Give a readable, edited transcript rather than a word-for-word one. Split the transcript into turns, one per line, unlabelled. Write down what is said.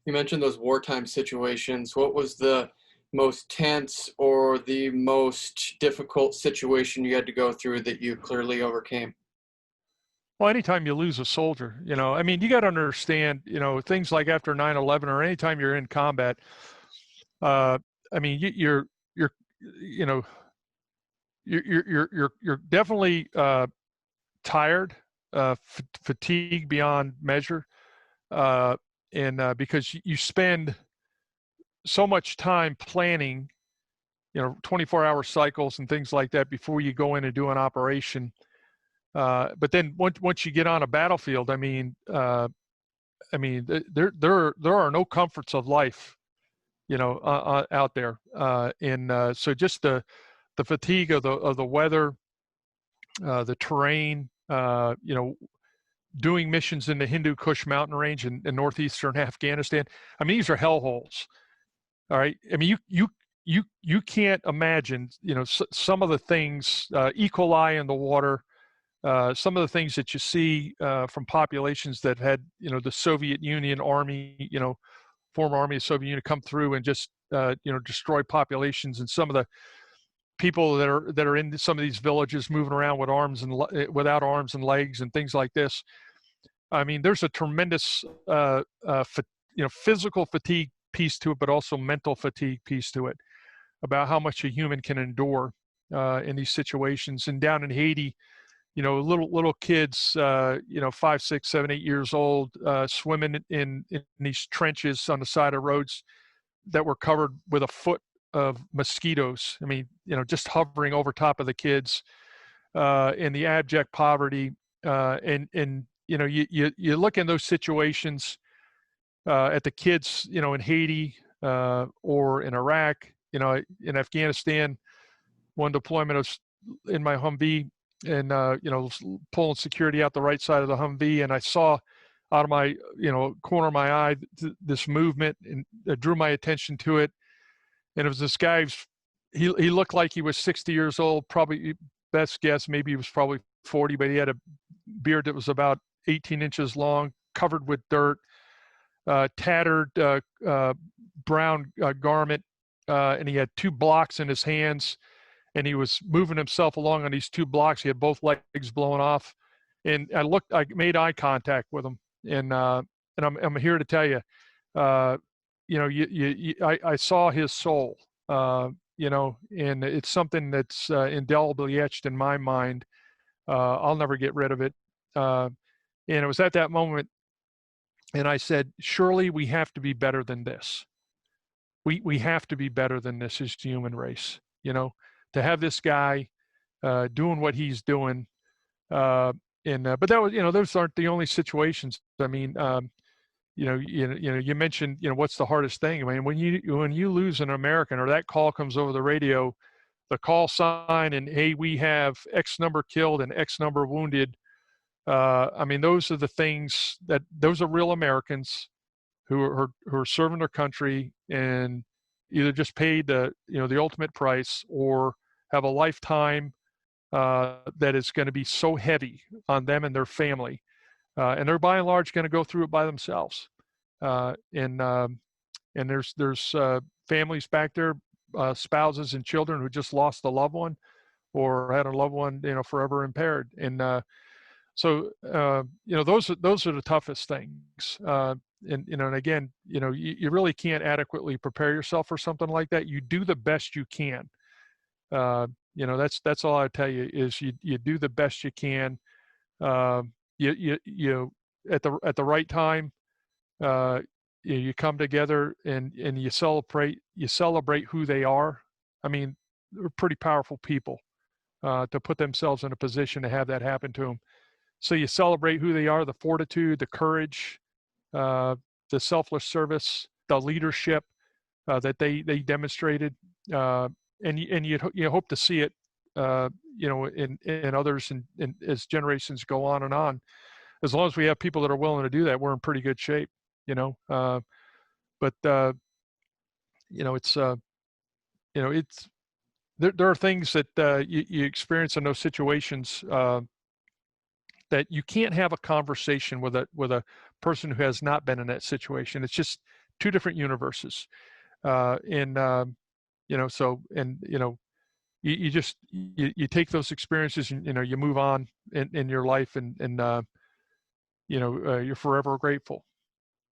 You mentioned those wartime situations. What was the most tense or the most difficult situation you had to go through that you clearly overcame?
Well, anytime you lose a soldier, I mean, you got to understand, things like after 9/11 or anytime you're in combat, uh, I mean, you're, you know, you're definitely tired, fatigued beyond measure, uh, and because you spend so much time planning, 24-hour cycles and things like that before you go in and do an operation. But then once you get on a battlefield, there are no comforts of life, out there, and so just the fatigue of the weather, the terrain, doing missions in the Hindu Kush mountain range in northeastern Afghanistan. I mean, these are hellholes. All right. I mean, you can't imagine, some of the things, E. coli in the water, some of the things that you see from populations that had, the Soviet Union army, former army of the Soviet Union come through and just, destroy populations, and some of the people that are in some of these villages moving around with without arms and legs and things like this. I mean, there's a tremendous, physical fatigue piece to it, but also mental fatigue piece to it about how much a human can endure in these situations. And down in Haiti, little kids, 5, 6, 7, 8 years old, swimming in these trenches on the side of roads that were covered with a foot of mosquitoes. I mean, just hovering over top of the kids, in the abject poverty, and you look in those situations at the kids, in Haiti or in Iraq, in Afghanistan. One deployment, I was in my Humvee and pulling security out the right side of the Humvee, and I saw out of my corner of my eye this movement, and it drew my attention to it. And it was this guy. He looked like he was 60 years old, probably, best guess, maybe he was probably 40, but he had a beard that was about 18 inches long, covered with dirt, tattered brown garment, and he had 2 blocks in his hands, and he was moving himself along on these 2 blocks. He had both legs blown off, and I made eye contact with him, and I'm here to tell you, I saw his soul, and it's something that's indelibly etched in my mind. I'll never get rid of it. And it was at that moment, and I said, surely we have to be better than this. We have to be better than this as the human race, to have this guy doing what he's doing. But that was, those aren't the only situations. I mean, you mentioned, what's the hardest thing? I mean, when you lose an American, or that call comes over the radio, the call sign, and hey, we have X number killed and X number wounded. I mean, those are the things those are real Americans who are serving their country and either just paid the ultimate price, or have a lifetime that is going to be so heavy on them and their family, and they're by and large going to go through it by themselves. And there's families back there, spouses and children who just lost a loved one, or had a loved one forever impaired. And so those are the toughest things. And again, you really can't adequately prepare yourself for something like that. You do the best you can. That's all I tell you, is you do the best you can. You at the right time, you come together and you celebrate who they are. I mean, they're pretty powerful people to put themselves in a position to have that happen to them. So you celebrate who they are, the fortitude, the courage, the selfless service, the leadership that they demonstrated, and you hope to see it, in others, and as generations go on and on. As long as we have people that are willing to do that, we're in pretty good shape. But it's there are things that you experience in those situations that you can't have a conversation with a person who has not been in that situation. It's just two different universes. And so, and you just you take those experiences, and you move on in your life, and you're forever grateful.